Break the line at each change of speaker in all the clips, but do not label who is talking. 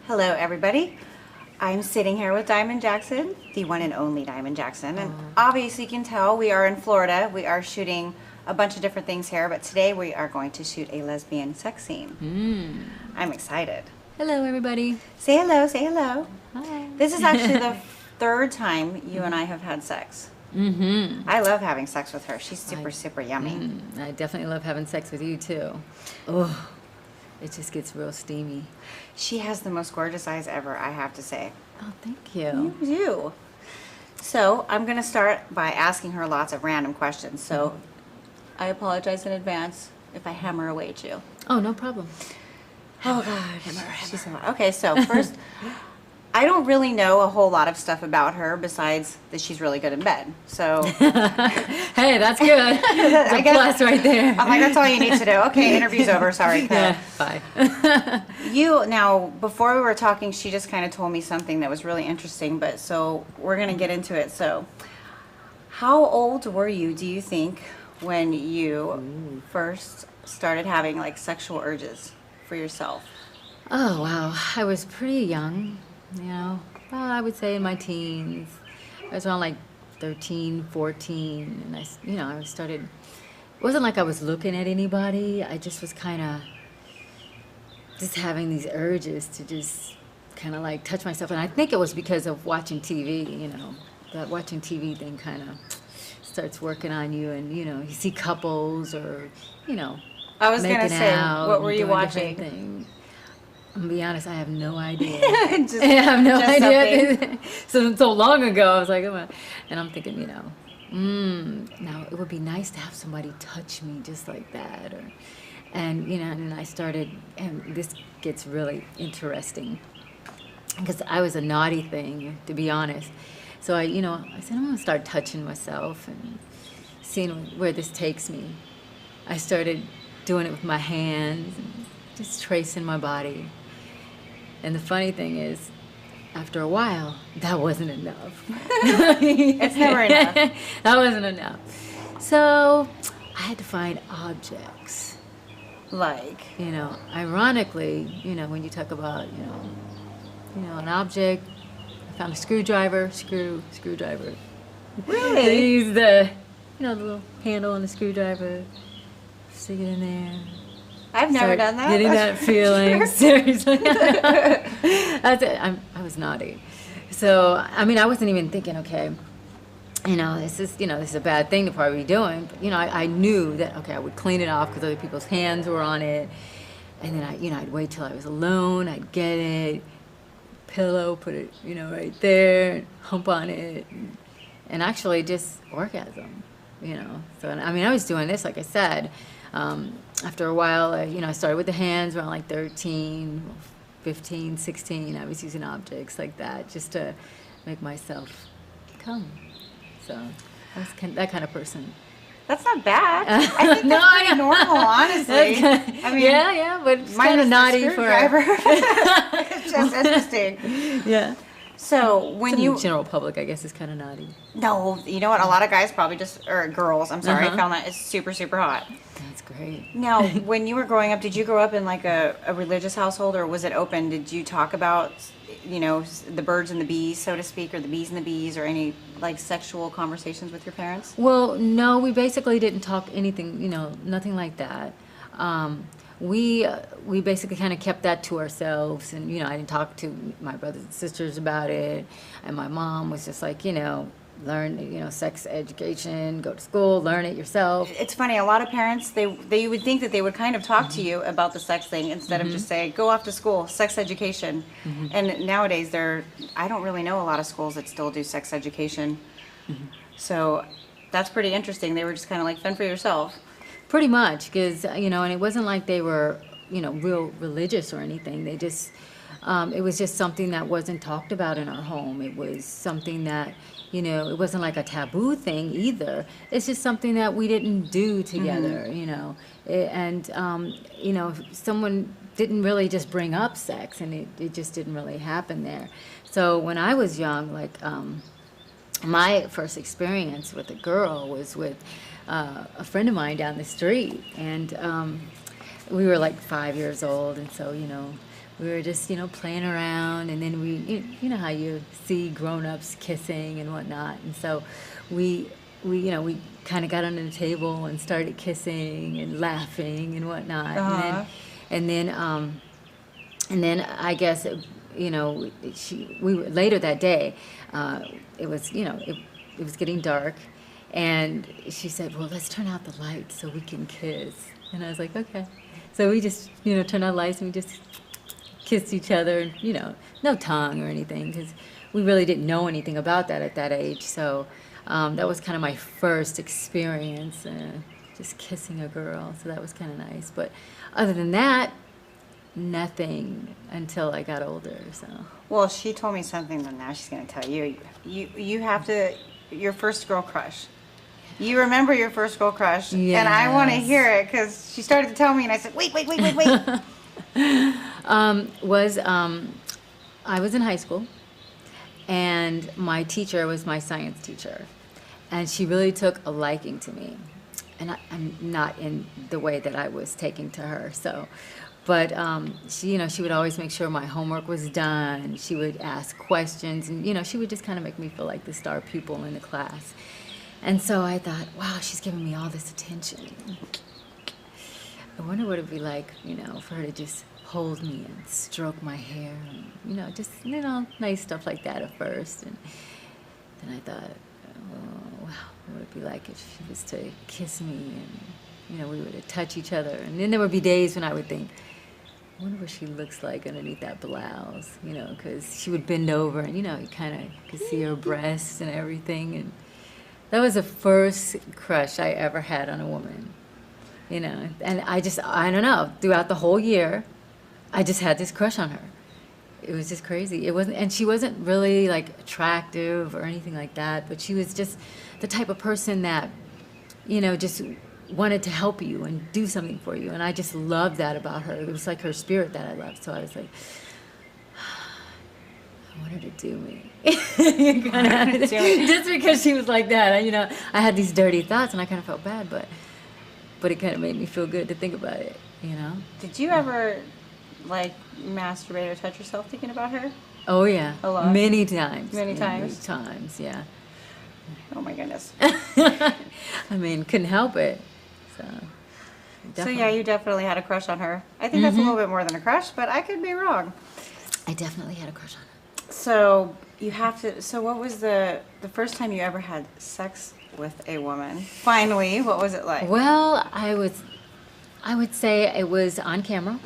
Hello, everybody. I'm sitting here with Diamond Jackson, the one and only Diamond Jackson. And obviously you can tell we are in Florida. We are shooting a bunch of different things here, but today we are going to shoot a lesbian sex scene. I'm excited.
Hello, everybody.
Say hello, say hello.
Hi.
This is actually the third time you and I have had sex. I love having sex with her. She's super yummy.
I definitely love having sex with you, too. Oh, it just gets real steamy.
She has the most gorgeous eyes ever, I have to say.
Oh, thank you.
You do. So I'm going to start by asking her lots of random questions. So I apologize in advance if I hammer away at you.
Oh, no problem.
Oh, God. She's a lot. Okay, so first, I don't really know a whole lot of stuff about her besides that she's really good in bed. So,
hey, that's good. That's a plus right there.
I'm like, that's all you need to do. Okay, interview's over. Sorry.
Yeah, bye.
Now, before we were talking, she just kind of told me something that was really interesting, but so we're going to get into it. So, how old were you, do you think, when you first started having like sexual urges for yourself?
Oh, wow. I was pretty young. You know, well, I would say in my teens. I was around like 13, 14, and I started, it wasn't like I was looking at anybody. I just was kind of just having these urges to just kind of like touch myself. And I think it was because of watching TV, you know, that watching TV thing kind of starts working on you, and, you know, you see couples or, you know,
I was going to say, what were you
doing
watching?
things. I'm gonna be honest, I have no idea.
Just,
I have no
just
idea. So long ago, I was like, oh, and I'm thinking, you know, now it would be nice to have somebody touch me just like that, and you know, and I started, and this gets really interesting because I was a naughty thing, to be honest. So I said I'm gonna start touching myself and seeing where this takes me. I started doing it with my hands and just tracing my body. And the funny thing is, after a while, that wasn't enough.
It's never enough.
That wasn't enough. So I had to find objects.
Like?
You know, ironically, you know, when you talk about, you know, an object, I found a screwdriver, screwdriver.
Really?
I used the little handle on the screwdriver, stick it in there.
I've never done that.
Getting that feeling, seriously. That's it. I was naughty. So, I mean, I wasn't even thinking, okay, you know, this is a bad thing to probably be doing. But, you know, I knew that, okay, I would clean it off because other people's hands were on it. And then I'd wait till I was alone. I'd get it, pillow, put it, you know, right there, hump on it, and actually just orgasm, you know. So, I mean, I was doing this, like I said. After a while, I started with the hands around like 13, 15, 16. I was using objects like that just to make myself come. So I was that kind of person.
That's not bad. I think that's pretty normal, honestly. I mean,
yeah, but it's kind of naughty for
It's just interesting.
Yeah.
So when
the general public, I guess, is kind of naughty.
No, you know what? A lot of guys probably or girls, I'm sorry, found that it's super hot.
That's great.
Now, when you were growing up, did you grow up in like a religious household, or was it open? Did you talk about, you know, the birds and the bees, so to speak, or the bees and the bees, or any like sexual conversations with your parents?
Well, no, we basically didn't talk anything, you know, nothing like that. We basically kind of kept that to ourselves, and you know, I didn't talk to my brothers and sisters about it, and my mom was just like, you know, learn, you know, sex education, go to school, learn it yourself.
It's funny, a lot of parents, they would think that they would kind of talk to you about the sex thing instead of just say, go off to school, sex education. And nowadays I don't really know a lot of schools that still do sex education. So that's pretty interesting. They were just kind of like, fend for yourself.
Pretty much, because, you know, and it wasn't like they were, you know, real religious or anything. They just, it was just something that wasn't talked about in our home. It was something that, you know, it wasn't like a taboo thing either. It's just something that we didn't do together, you know. And, you know, someone didn't really just bring up sex, and it just didn't really happen there. So when I was young, like, my first experience with a girl was with a friend of mine down the street, and we were like 5 years old, and so, you know, we were just, playing around, and then you know how you see grown-ups kissing and whatnot, and so we kind of got under the table and started kissing and laughing and whatnot, and then I guess we were later that day. It was it was getting dark, and she said, "Well, let's turn out the lights so we can kiss." And I was like, "Okay." So we just turned out lights and we just kissed each other. No tongue or anything, because we really didn't know anything about that at that age. So that was kind of my first experience, just kissing a girl. So that was kind of nice. But other than that, nothing until I got older. So.
Well, she told me something that now she's going to tell you. You have to, your first girl crush. You remember your first girl crush, and I want to hear it because she started to tell me, and I said, wait.
I was in high school, and my teacher was my science teacher, and she really took a liking to me, and I'm not in the way that I was taking to her. So, but she would always make sure my homework was done. She would ask questions, and she would just kind of make me feel like the star pupil in the class. And so I thought, wow, she's giving me all this attention. I wonder what it'd be like, for her to just hold me and stroke my hair, and, just, nice stuff like that at first. And then I thought, oh, wow, what would it be like if she was to kiss me and, we would touch each other. And then there would be days when I would think, I wonder what she looks like underneath that blouse, because she would bend over and, you kind of could see her breasts and everything. And that was the first crush I ever had on a woman, and I don't know, throughout the whole year, I just had this crush on her. It was just crazy. And she wasn't really like attractive or anything like that, but she was just the type of person that, just wanted to help you and do something for you. And I just loved that about her. It was like her spirit that I loved. So I was like, I want her to do me. Just because she was like that. I had these dirty thoughts and I kind of felt bad, but it kind of made me feel good to think about it,
Did you ever, masturbate or touch yourself thinking about her?
Oh, yeah.
A lot?
Many times.
Many times?
Many times, yeah.
Oh, my goodness.
Couldn't help it. So,
definitely. So, yeah, you definitely had a crush on her. I think that's a little bit more than a crush, but I could be wrong.
I definitely had a crush on her.
So what was the first time you ever had sex with a woman? Finally, what was it like?
Well, I would say it was on camera,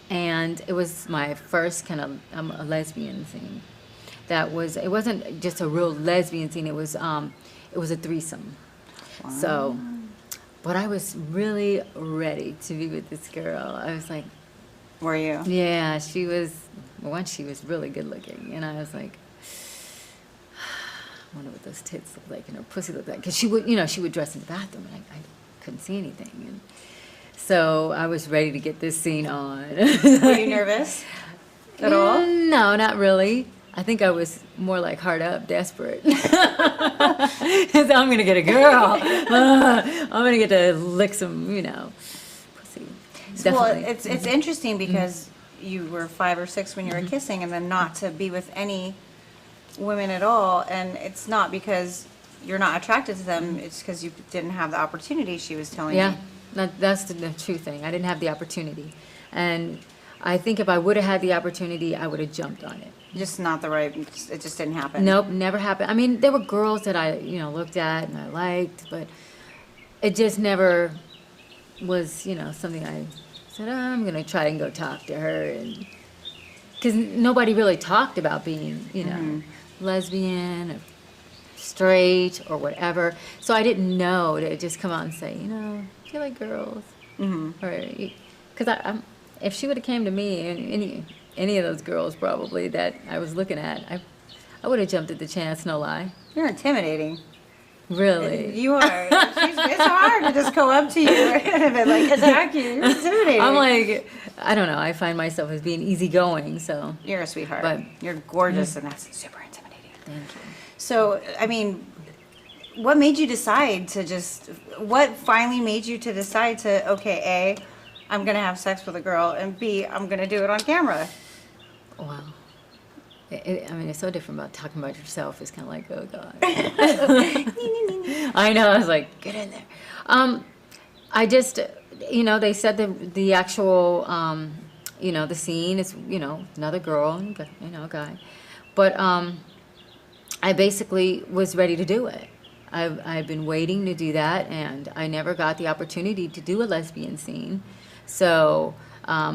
and it was my first kind of a lesbian scene. It wasn't just a real lesbian scene, it was a threesome. Wow. So, but I was really ready to be with this girl. I was like,
were you?
Yeah, she was really good looking, and I was like, I wonder what those tits look like and her pussy looked like, because she would dress in the bathroom, and I couldn't see anything, and so I was ready to get this scene on.
Were you nervous at all?
No, not really. I think I was more like hard up, desperate. So I'm gonna get a girl. I'm gonna get to lick some, pussy. Definitely.
Well, it's interesting because you were 5 or 6 when you were kissing, and then not to be with any women at all, and it's not because you're not attracted to them, it's because you didn't have the opportunity, she was telling me.
Yeah, that's the true thing. I didn't have the opportunity, and I think if I would have had the opportunity, I would have jumped on it.
Just not the right, it just didn't happen.
Nope, never happened. There were girls that I, looked at and I liked, but it just never was, something I said, I'm going to try and go talk to her. And because nobody really talked about being, lesbian or straight or whatever. So I didn't know to just come out and say, do you like girls? Because if she would have came to me, and any of those girls probably that I was looking at, I would have jumped at the chance, no lie.
You're intimidating.
Really?
You are. It's hard to just go up to you and attack you. You're intimidating.
I'm like, I don't know. I find myself as being easygoing, so.
You're a sweetheart. But you're gorgeous, and that's super intimidating.
Thank you.
So, what made you decide to what finally made you to decide to, okay, I'm going to have sex with a girl, and B, I'm going to do it on camera.
Wow. I mean, it's so different about talking about yourself. It's kind of like, oh, God. I know. I was like, get in there. I just, they said the actual, the scene is, another girl and, a guy. But I basically was ready to do it. I've been waiting to do that, and I never got the opportunity to do a lesbian scene. So, I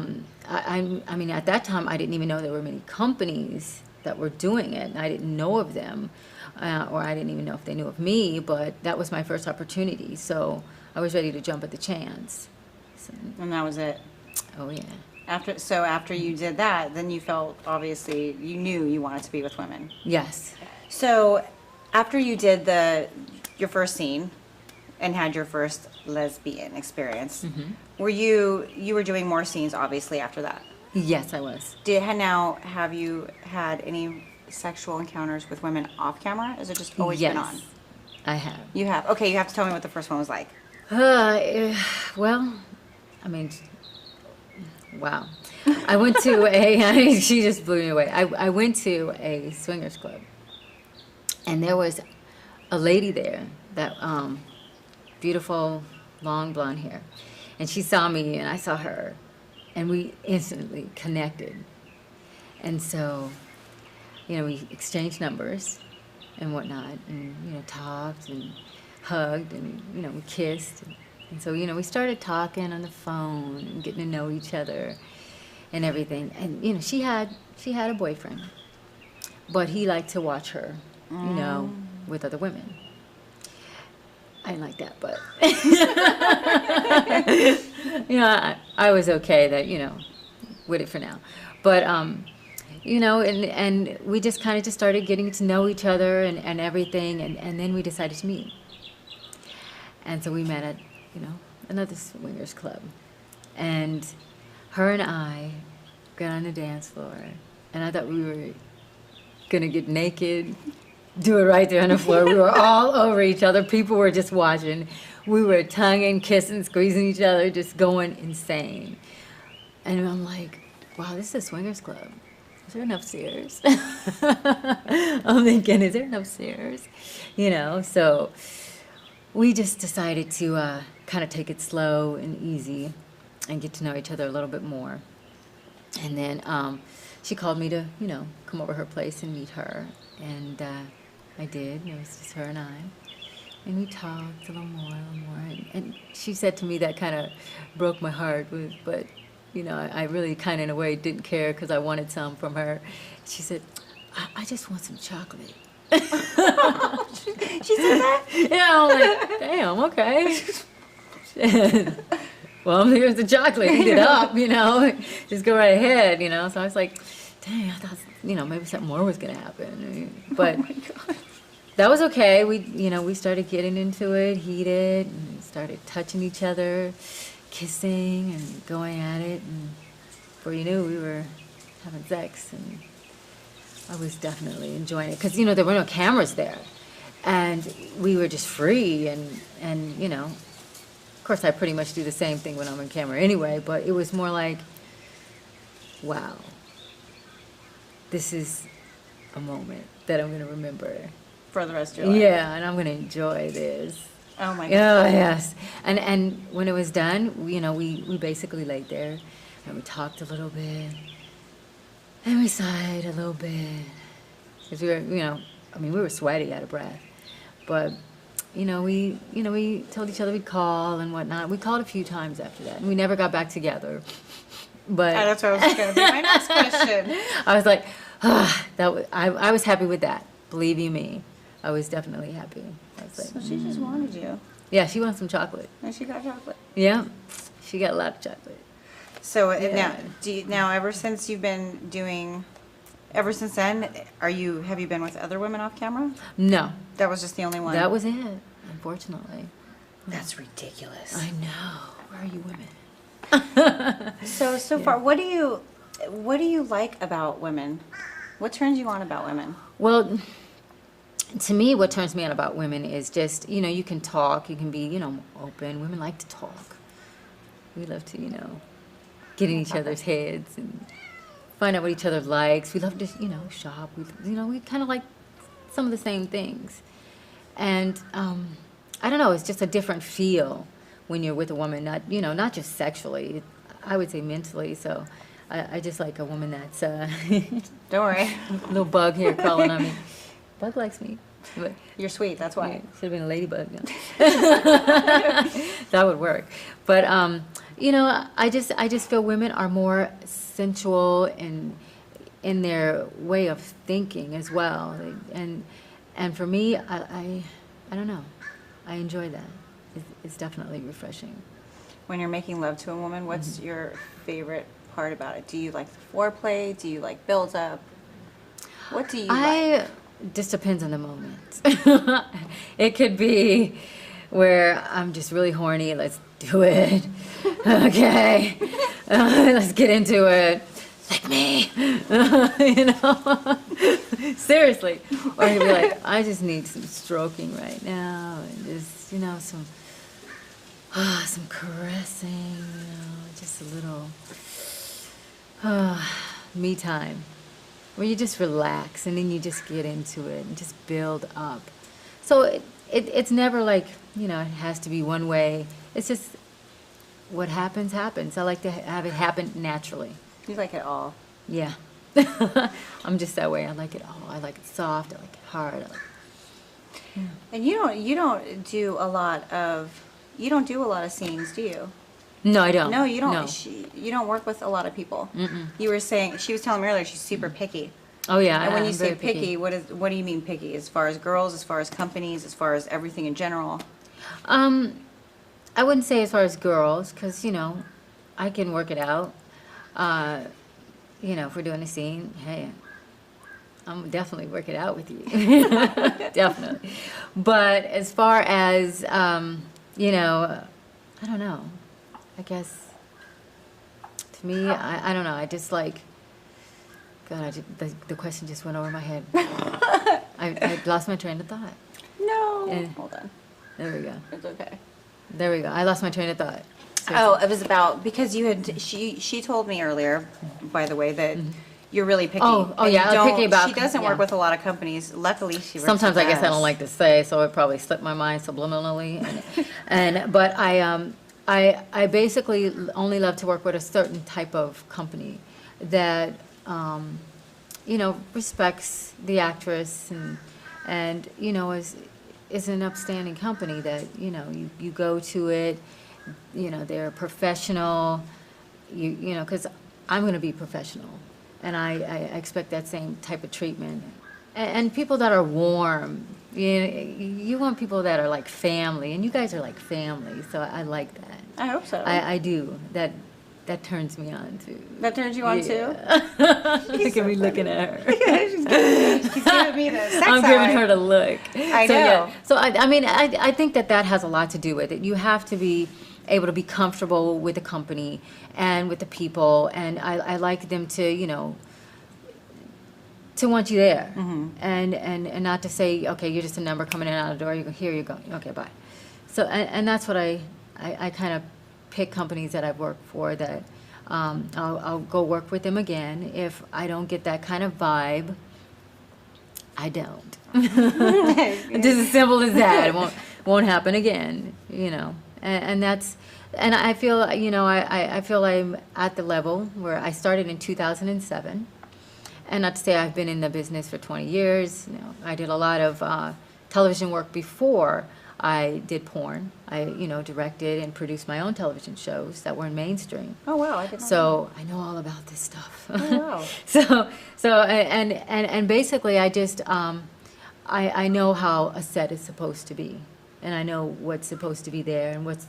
mean, at that time, I didn't even know there were many companies that were doing it. And I didn't know of them, or I didn't even know if they knew of me, but that was my first opportunity. So I was ready to jump at the chance. So,
and that was it.
Oh, yeah.
After you did that, then you felt, obviously, you knew you wanted to be with women.
Yes.
So after you did your first scene and had your first lesbian experience, were you were doing more scenes, obviously, after that?
Yes, I was.
Have you had any sexual encounters with women off camera? Has it just always been on?
Yes, I have.
You have? Okay, you have to tell me what the first one was like.
Well, I mean, wow. I went to she just blew me away. I went to a swingers club, and there was a lady there that, beautiful, long blonde hair. And she saw me, and I saw her, and we instantly connected. And so, we exchanged numbers and whatnot, and, talked and hugged, and, we kissed. And so, we started talking on the phone and getting to know each other and everything. And, she had a boyfriend, but he liked to watch her, with other women. I didn't like that, but, I was okay that, with it for now. But, and we just kind of just started getting to know each other and everything, and then we decided to meet. And so we met at, another swingers club. And her and I got on the dance floor, and I thought we were going to get naked, do it right there on the floor. We were all over each other. People were just watching. We were tonguing, kissing, squeezing each other, just going insane. And I'm like, wow, this is a swingers club. Is there enough stairs? I'm thinking, is there enough stairs? So we just decided to kind of take it slow and easy and get to know each other a little bit more. And then she called me to, come over her place and meet her. And I did. It was just her and I. And we talked a little more. And she said to me that kind of broke my heart. But, I really kind of in a way didn't care because I wanted some from her. She said, I just want some chocolate.
She said that?
Yeah, I'm like, damn, okay. Well, here's the chocolate. Eat it up, Just go right ahead, So I was like, dang, I thought, maybe something more was going to happen. But
Oh my God.
that was okay. We started getting into it, heated, and started touching each other, kissing and going at it. And before you knew, we were having sex. And I was definitely enjoying it. Because, there were no cameras there. And we were just free. And of course, I pretty much do the same thing when I'm on camera anyway. But it was more like, wow. This is a moment that I'm going to remember.
For the rest of your life.
Yeah, and I'm going to enjoy this.
Oh my
Oh,
God.
yes. And when it was done, we basically laid there, and we talked a little bit, and we sighed a little bit. Because we were, we were sweaty, out of breath. But, we told each other we'd call and whatnot. We called a few times after that, and we never got back together. But
That's what was going to be my next question.
I was like, I was happy with that. Believe you me, I was definitely happy. I was like,
So she just wanted you.
yeah, she wanted some chocolate.
And she got chocolate.
Yeah, she got a lot of chocolate.
So
Yeah.
now, ever since then, have you been with other women off camera?
No,
That was just the only one.
that was it. Unfortunately,
That's ridiculous.
I know. Where are you women?
So far, what do you like about women? What turns you on about women?
Well, to me, what turns me on about women is just, you can talk, you can be, open. Women like to talk. We love to, get in each other's heads and find out what each other likes. We love to, shop. We kind of like some of the same things. And I don't know, it's just a different feel when you're with a woman, not just sexually, I would say mentally. So I just like a woman that's,
Don't worry.
little bug here crawling on me. Bug likes me. But,
You're sweet, that's why.
yeah, should have been a ladybug. No. That would work. But, I just feel women are more sensual in their way of thinking as well. And for me, I don't know. I enjoy that. It's definitely refreshing.
When you're making love to a woman, what's your favorite part about it? Do you like the foreplay? Do you like build up? What do you like?
Just depends on the moment. It could be where I'm just really horny. Let's do it. Okay. Let's get into it. Like me. Seriously. Or you'd be like, I just need some stroking right now. And just, some caressing, just a little me time. Where you just relax and then you just get into it and just build up. So it's never like, it has to be one way. It's just what happens, happens. I like to have it happen naturally.
You like it all.
Yeah. I'm just that way. I like it all. I like it soft. I like it hard.
And you don't do a lot of scenes, do you?
No, I don't.
No, you don't.
No.
You don't work with a lot of people.
Mm-mm.
You were saying, she was telling me earlier, she's super picky.
Oh, yeah.
And when you
I'm
say
very
picky, what do you mean picky? As far as girls, as far as companies, as far as everything in general?
I wouldn't say as far as girls, because, I can work it out. If we're doing a scene, hey, I'm definitely work it out with you. Definitely. But as far as, I don't know. I guess, to me, I don't know. I just like, God, the question just went over my head. I lost my train of thought.
No.
And
Hold on.
there we go.
It's okay.
There we go. I lost my train of thought.
Oh, it was about, because you had, she told me earlier, by the way, that you're really picky.
Oh,
And
yeah,
you
I'm picky about-
She doesn't
yeah.
work with a lot of companies. Luckily, she works
Sometimes
with
I guess I
us.
don't like to say, so it probably slipped my mind subliminally. But I basically only love to work with a certain type of company that, respects the actress and is an upstanding company that, you go to it, they're professional, because I'm going to be professional. And I expect that same type of treatment. And people that are warm. You want people that are like family, and you guys are like family, so I like that.
I hope so.
I do. That turns me on, too.
That turns you on, too?
Look at me looking at her.
She's giving me the sex
I'm
eye.
giving her the look.
I
So,
know.
yeah. So, I think that has a lot to do with it. You have to be able to be comfortable with the company and with the people, and I like them to, to want you there, and not to say, okay, you're just a number coming in and out of the door. Here you go. Okay, bye. So, and that's what I kind of pick companies that I've worked for that I'll go work with them again. If I don't get that kind of vibe, I don't. Just as simple as that. It won't happen again. And that's. And I feel, I feel I'm at the level where I started in 2007. And not to say I've been in the business for 20 years. I did a lot of television work before I did porn. I, directed and produced my own television shows that were in mainstream.
Oh, wow. I didn't know
So I know all about this stuff.
that. Oh, wow.
And basically I just, I know how a set is supposed to be. And I know what's supposed to be there and what's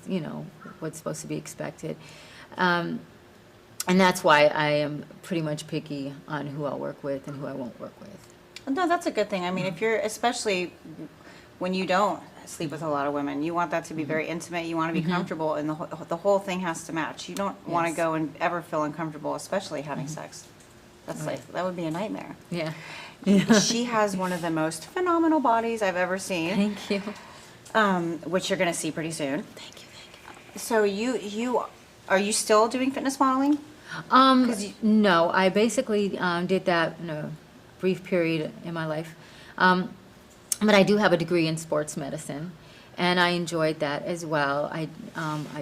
supposed to be expected. And that's why I am pretty much picky on who I'll work with and who I won't work with.
No, that's a good thing. I mean, if you're, especially when you don't sleep with a lot of women, you want that to be very intimate. You want to be comfortable, and the whole thing has to match. You don't want to
Yes.
go and ever feel uncomfortable, especially having sex. That's
Right.
like, that would be a nightmare.
Yeah.
She has one of the most phenomenal bodies I've ever seen,
Thank you.
which you're going to see pretty soon.
Thank you.
So you Are you still doing fitness modeling? 'Cause
No, I basically did that in a brief period in my life. But I do have a degree in sports medicine, and I enjoyed that as well. I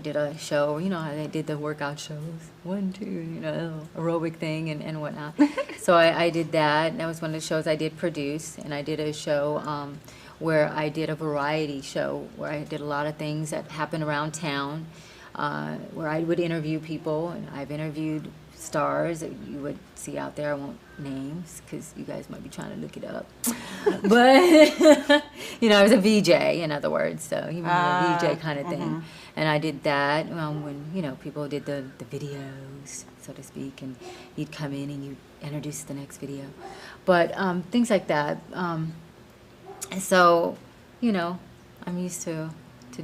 did a show, you know, I did the workout shows, 1, 2, you know, aerobic thing and whatnot. So I did that, and that was one of the shows I did produce, and I did a show where I did a variety show where I did a lot of things that happened around town, where I would interview people, and I've interviewed stars that you would see out there. I won't names because you guys might be trying to look it up. But, you know, I was a VJ, in other words, so you know, a VJ kind of thing. And I did that when, you know, people did the videos, so to speak, and you'd come in and you'd introduce the next video. But things like that. And so, you know, I'm used to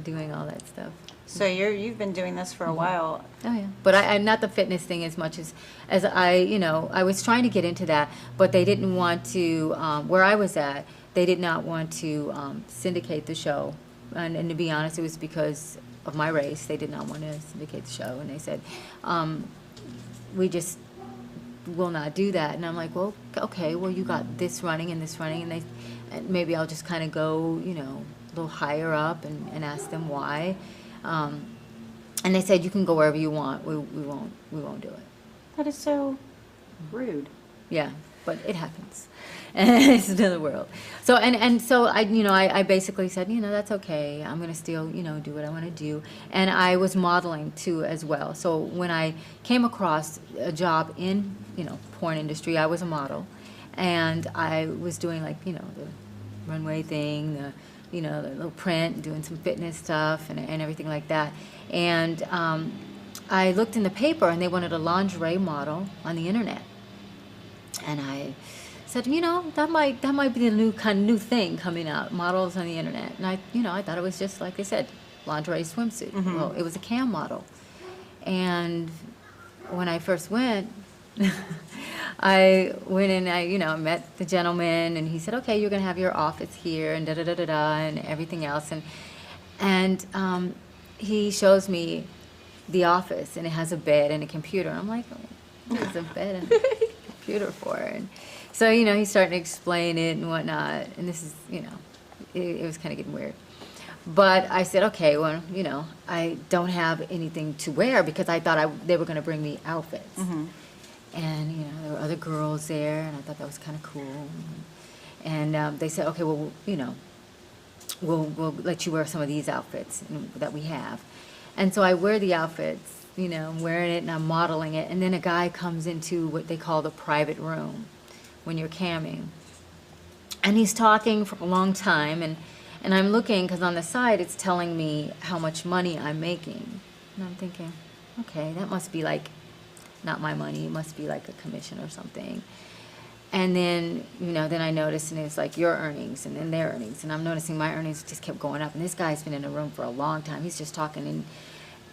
doing all that stuff.
So you've been doing this for a while.
Oh yeah, but I'm not the fitness thing as much as I, you know, I was trying to get into that, but they didn't want to, where I was at, they did not want to syndicate the show. And to be honest, it was because of my race. They did not want to syndicate the show, and they said, we just will not do that. And I'm like, well, okay, well, you got this running and this running, and maybe I'll just kind of go, you know, a little higher up and ask them why. And they said, you can go wherever you want. We won't do it.
That is so rude.
Yeah, but it happens. And it's another world. So, and so I, you know, I basically said, you know, that's okay. I'm going to still, you know, do what I want to do. And I was modeling too as well. So when I came across a job in, you know, porn industry, I was a model. And I was doing like, you know, the runway thing, you know, the little print, doing some fitness stuff and everything like that. And I looked in the paper and they wanted a lingerie model on the internet. And I said, you know, that might be the new thing coming out, models on the internet. And I thought it was just like they said, lingerie swimsuit. Well, it was a cam model. And when I first went, I went and I met the gentleman, and he said, okay, you're going to have your office here, and da-da-da-da-da, and everything else. And he shows me the office, and it has a bed and a computer. And I'm like, oh, there's a bed and a computer for? And so, you know, he's starting to explain it and whatnot. And this is, you know, it was kind of getting weird. But I said, okay, well, you know, I don't have anything to wear because I thought they were going to bring me outfits. And, you know, there were other girls there, and I thought that was kind of cool. And they said, okay, well, you know, we'll let you wear some of these outfits that we have. And so I wear the outfits, you know, I'm wearing it and I'm modeling it. And then a guy comes into what they call the private room when you're camming. And he's talking for a long time, and I'm looking, because on the side it's telling me how much money I'm making. And I'm thinking, okay, that must be like not my money, it must be like a commission or something. And then, you know, then I noticed, and it's like your earnings and then their earnings, and I'm noticing my earnings just kept going up. And this guy's been in the room for a long time. He's just talking,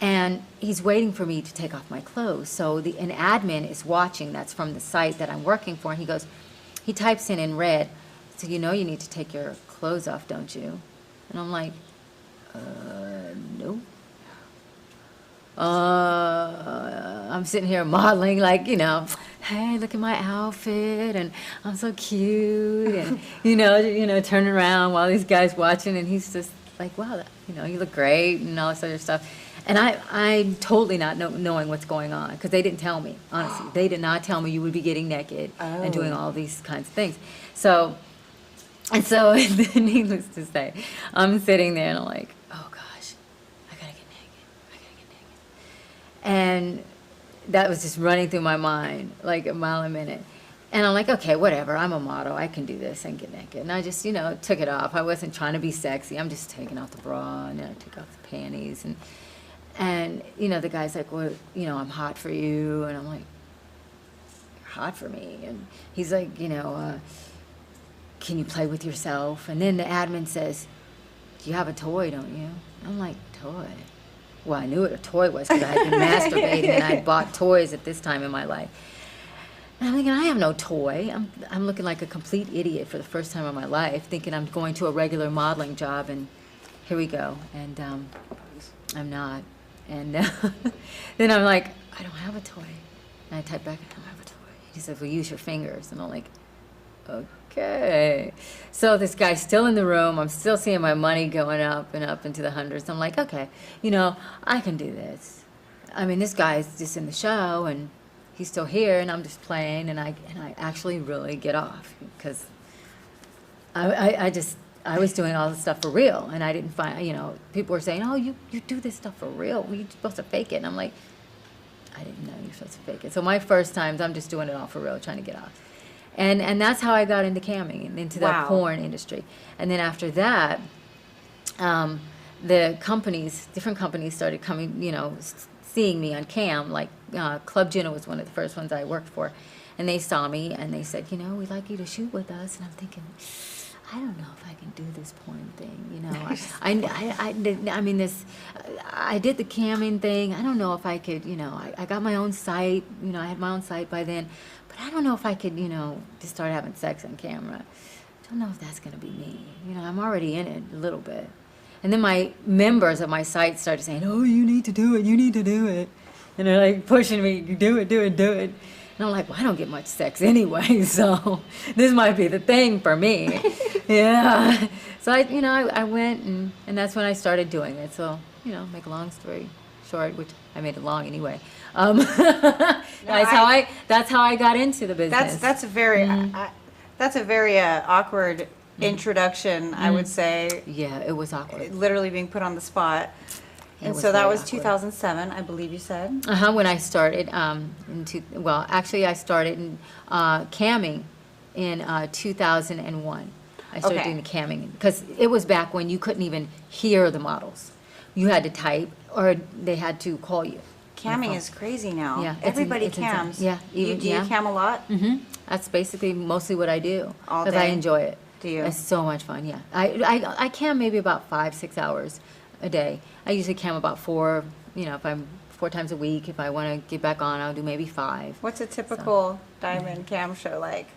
and he's waiting for me to take off my clothes. So an admin is watching, that's from the site that I'm working for, and he types in red, so you know you need to take your clothes off, don't you? And I'm like, no. I'm sitting here modeling, like, you know, hey, look at my outfit, and I'm so cute, and you know, turning around while these guys watching, and he's just like, wow, you know, you look great, and all this other stuff. And I'm totally not knowing what's going on, because they didn't tell me, honestly. They did not tell me you would be getting naked and doing all these kinds of things. So needless to say, I'm sitting there, and I'm like, oh gosh, I gotta get naked. And that was just running through my mind like a mile a minute. And I'm like, okay, whatever, I'm a model, I can do this and get naked. And I just, you know, took it off. I wasn't trying to be sexy. I'm just taking off the bra, and then I took off the panties. And you know, the guy's like, well, you know, I'm hot for you. And I'm like, you're hot for me? And he's like, you know, can you play with yourself? And then the admin says, you have a toy, don't you? I'm like, toy? Well, I knew what a toy was because I had been masturbating, and I bought toys at this time in my life. And I'm thinking, I have no toy. I'm looking like a complete idiot for the first time in my life, thinking I'm going to a regular modeling job, and here we go. And I'm not. And then I'm like, I don't have a toy. And I type back, I don't have a toy. He says, well, use your fingers. And I'm like, okay. So this guy's still in the room. I'm still seeing my money going up and up into the hundreds. I'm like, okay, you know, I can do this. I mean, this guy's just in the show, and he's still here, and I'm just playing, and I actually really get off because I was doing all this stuff for real, and I didn't find, you know, people were saying, oh, you do this stuff for real. You're supposed to fake it. And I'm like, I didn't know you were supposed to fake it. So my first times, I'm just doing it all for real, trying to get off. And that's how I got into camming and into the porn industry. And then after that, the companies, different companies started coming, you know, seeing me on cam. Like Club Jenna was one of the first ones I worked for. And they saw me and they said, you know, we'd like you to shoot with us. And I'm thinking, I don't know if I can do this porn thing, you know. I did the camming thing. I don't know if I could, you know, I got my own site, you know, I had my own site by then. But I don't know if I could, you know, just start having sex on camera. I don't know if that's going to be me. You know, I'm already in it a little bit. And then my members of my site started saying, oh, you need to do it, you need to do it. And they're like pushing me, do it, do it, do it. And I'm like, well, I don't get much sex anyway, so this might be the thing for me. Yeah. So I went, and that's when I started doing it. So, you know, make a long story short, which I made it long anyway. That's how I got into the business.
That's a very awkward introduction, I would say.
Yeah, it was awkward.
Literally being put on the spot. And so that was 2007, I believe you said.
When I started, actually I started in camming in 2001. I started doing the camming because it was back when you couldn't even hear the models. You had to type or they had to call you.
Camming is crazy now.
Yeah,
everybody cams.
Yeah,
do you cam a lot?
Mm-hmm. That's basically mostly what I do because I enjoy it.
Do you?
It's so much fun. Yeah, I cam maybe about 5-6 hours a day. I usually cam about 4. You know, if I'm 4 times a week. If I want to get back on, I'll do maybe 5.
What's a typical diamond cam show like?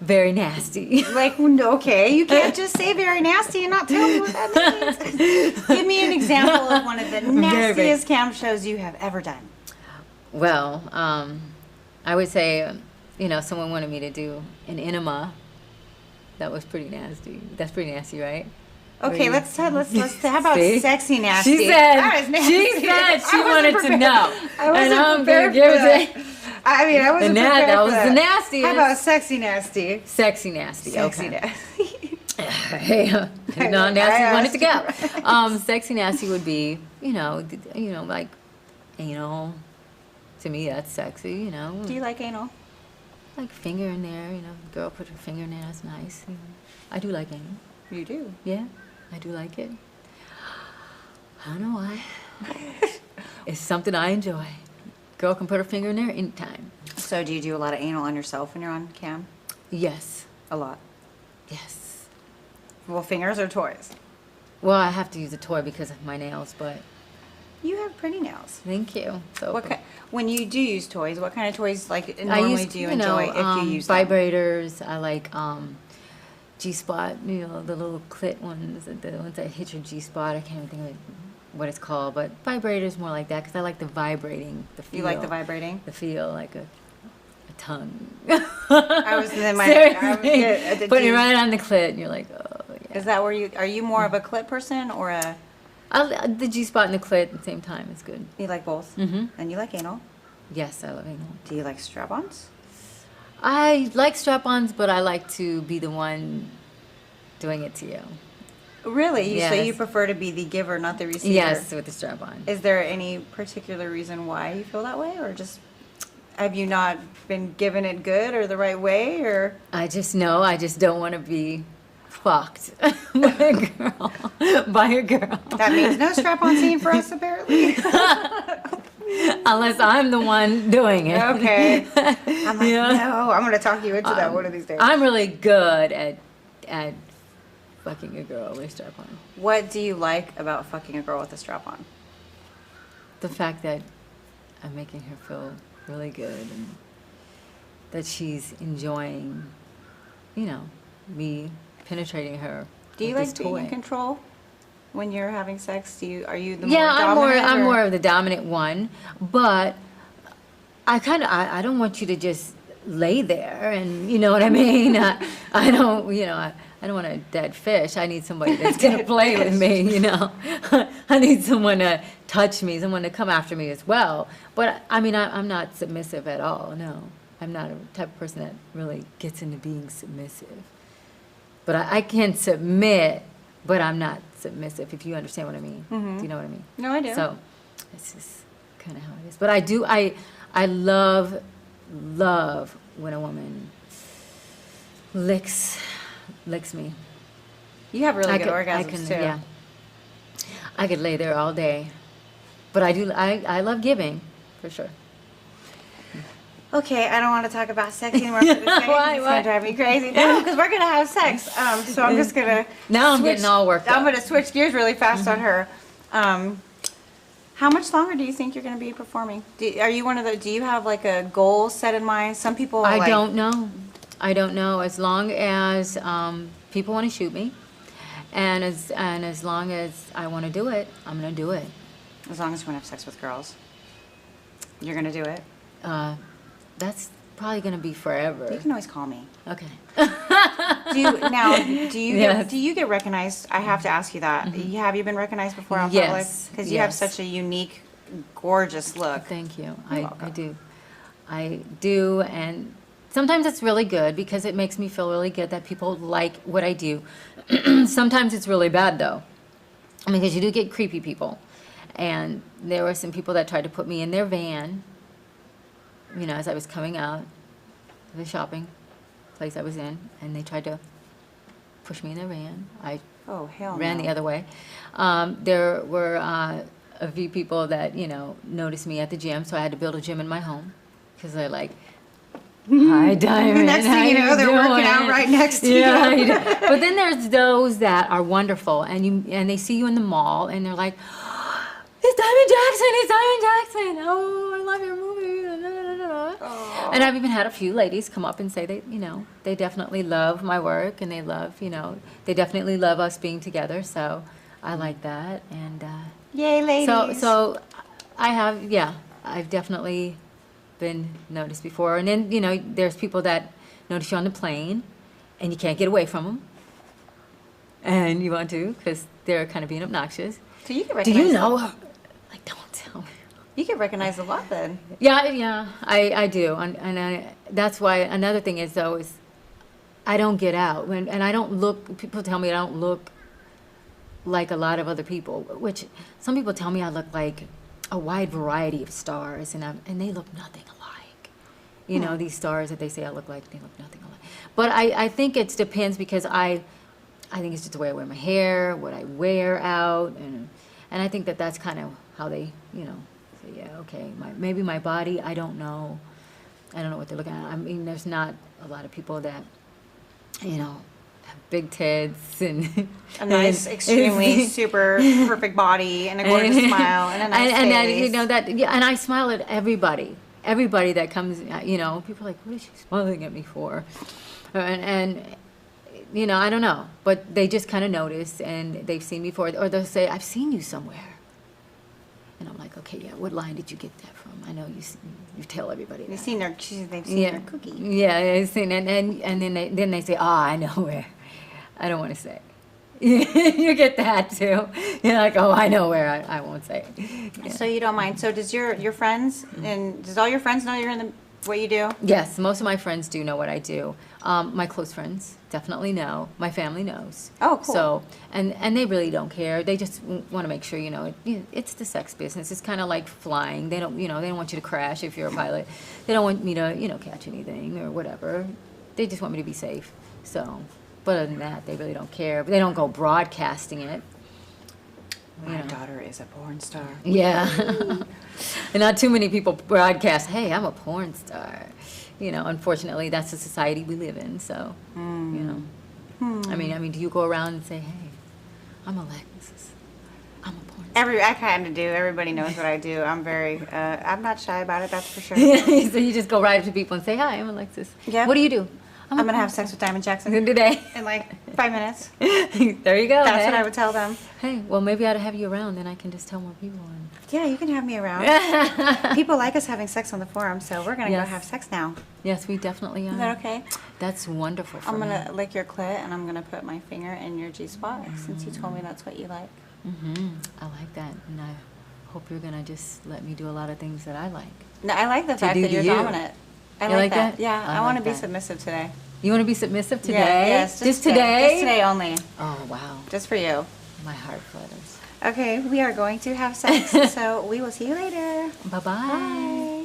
Very nasty.
Like, okay, you can't just say very nasty and not tell me what that means. Give me an example of one of the nastiest cam shows you have ever done.
Well, I would say, you know, someone wanted me to do an enema. That was pretty nasty. That's pretty nasty, right?
Okay, let's how about sexy nasty?
She said she wanted to know.
I wasn't prepared for that. I mean, I wasn't prepared
that
for
was
that.
the nastiest.
How about sexy nasty?
Sexy nasty.
Sexy
okay.
nasty.
Hey, nasty wanted to go. Sexy nasty would be, you know, like anal. To me, that's sexy. You know.
Do you like anal?
Like finger in there. You know, girl put her finger in there. That's nice. You know. I do like anal.
You do?
Yeah, I do like it. I don't know why. It's something I enjoy. Girl can put her finger in there anytime.
So do you do a lot of anal on yourself when you're on cam?
Yes.
A lot?
Yes.
Well, fingers or toys?
Well, I have to use a toy because of my nails, but...
You have pretty nails.
Thank you. So
when you do use toys, what kind of toys normally do you enjoy if you use them?
Vibrators. I like G-spot, you know, the little clit ones, the ones that hit your G-spot. I can't even think of what it's called, but vibrators more like that because I like the vibrating, the feel.
You like the vibrating?
The feel, like a tongue.
I was in my
putting it right on the clit, and you're like, oh yeah.
Is that where are you more of a clit person or a?
The G-spot and the clit at the same time is good.
You like both?
Mm-hmm.
And you like anal?
Yes, I love anal.
Do you like strap-ons?
I like strap-ons, but I like to be the one doing it to you.
Really?
Yes.
So you prefer to be the giver, not the receiver?
Yes, with the strap-on.
Is there any particular reason why you feel that way, or just have you not been given it good or the right way, or?
I just know I just don't want to be fucked by a girl.
That means no strap-on scene for us, apparently.
Unless I'm the one doing it.
Okay. I'm like, no, I'm going to talk you into that one of these days.
I'm really good at fucking a girl with a strap-on.
What do you like about fucking a girl with a strap-on?
The fact that I'm making her feel really good and that she's enjoying, you know, me penetrating her.
Do you like being in control? when you're having sex? Are you the
Yeah,
more dominant?
I'm
or-
more of the dominant one, but I don't want you to just lay there and, you know what I mean? I don't, you know, I don't want a dead fish. I need somebody that's going to
Dead
play with
fish.
me, you know? I need someone to touch me, someone to come after me as well. But I mean, I'm not submissive at all, no. I'm not a type of person that really gets into being submissive. But I can submit, but I'm not submissive, if you understand what I mean.
Mhm.
Do you know what I mean?
No, I do.
So it's just kind of how it is. But I love when a woman licks me.
You have really
I
good
could- I
orgasms
can-
too.
Yeah. I could lay there all day. But I love giving, for sure.
Okay, I don't want to talk about sex anymore for this second.
Why?
It's
Why?
gonna drive me crazy. No, because we're gonna have sex. So I'm just gonna.
Now I'm getting all worked
I'm
up.
gonna switch gears really fast on her. How much longer do you think you're gonna be performing? Are you one of the? Do you have like a goal set in mind? Some people.
I
like,
don't know. I don't know. As long as people want to shoot me, and as long as I want to do it, I'm gonna do it.
As long as you want to have sex with girls, you're gonna do it.
That's probably gonna be forever.
You can always call me.
Okay.
Do you
Yes.
do you get recognized? I have to ask you that. Have you been recognized before on
Yes,
public? Because you have
yes.
such a unique, gorgeous look.
Thank you.
You're
I
welcome.
do. I do, and sometimes it's really good because it makes me feel really good that people like what I do. Sometimes it's really bad though, because you do get creepy people. And there were some people that tried to put me in their van, you know, as I was coming out of the shopping place I was in, and they tried to push me in their van. I
Oh hell
ran
no.
the other way. There were a few people that, you know, noticed me at the gym, so I had to build a gym in my home because they're like, hi, Diamond.
Next thing
how
you know, they're working out
doing?"
right next to
Yeah,
you.
But then there's those that are wonderful, and they see you in the mall, and they're like, it's Diamond Jackson, it's Diamond Jackson. Oh, I love your movie. Da, da, da, da.
Oh.
And I've even had a few ladies come up and say they, you know, they definitely love my work, and they love, you know, they definitely love us being together. So I like that, and
Yay, ladies.
so I've definitely been noticed before. And then, you know, there's people that notice you on the plane, and you can't get away from them, and you want to because they're kind of being obnoxious.
So you get
Do
recognized.
you know her? Like, don't tell me.
You get recognized a lot then.
Yeah, I do, and that's why another thing is though is I don't get out and I don't look. People tell me I don't look like a lot of other people, which some people tell me I look like a wide variety of stars, and they look nothing alike. You know, these stars that they say I look like, they look nothing alike. But I think it depends because I think it's just the way I wear my hair, what I wear out, and I think that's kind of how they, you know, say, yeah, okay, maybe my body, I don't know. I don't know what they're looking at. I mean, there's not a lot of people that, you know, have big tits and
A nice, extremely super perfect body and a gorgeous smile and a nice
and that,
face.
you know, that, yeah, and I smile at everybody that comes, you know, people are like, what is she smiling at me for? And you know, I don't know, but they just kind of notice, and they've seen me before, or they'll say, I've seen you somewhere. And I'm like, okay, yeah, what line did you get that from? I know you tell everybody
They've
that.
seen they've seen
Yeah,
their cookie.
yeah, they've seen it, and then they say, I know where. I don't want to say. You get that too. You're like, oh, I know where. I won't say it. Yeah.
So you don't mind. So does your friends and does all your friends know you're in the what you do?
Yes, most of my friends do know what I do. My close friends definitely know. My family knows.
Oh, cool.
So, and they really don't care. They just want to make sure, you know, it's the sex business. It's kind of like flying. They don't, you know, they don't want you to crash if you're a pilot. They don't want me to, you know, catch anything or whatever. They just want me to be safe. So, but other than that, they really don't care. But they don't go broadcasting it.
My
Yeah.
daughter is a porn star.
Yeah. And not too many people broadcast, hey, I'm a porn star. You know, unfortunately, that's the society we live in. So, you know. I mean, do you go around and say, hey, I'm Alexis. I'm a porn star.
I kind of do. Everybody knows what I do. I'm very, I'm not shy about it, that's for sure.
So you just go right up to people and say, hi, I'm Alexis.
Yeah.
What do you do?
I'm gonna have sex with Diamond Jackson
Today.
in like 5 minutes.
There you go.
That's
hey.
what I would tell them.
Hey, well, maybe I ought to have you around, then I can just tell more people.
Yeah, you can have me around. People like us having sex on the forum, so we're gonna go
Yes.
have sex now.
Yes, we definitely are.
Is that okay?
That's wonderful for
I'm
me.
gonna lick your clit and I'm gonna put my finger in your G-spot since you told me that's what you like.
I like that, and I hope you're gonna just let me do a lot of things that I like.
No, I like the fact
do
that
to
you're
you.
dominant. I
You
like
like
that.
that?
Yeah,
I
I want to
like
be
that.
submissive today.
You want to be submissive today?
Yeah, yes,
Just today?
Just today only.
Oh, wow.
Just for you.
My heart flutters.
Okay, we are going to have sex, so we will see you later.
Bye-bye.
Bye.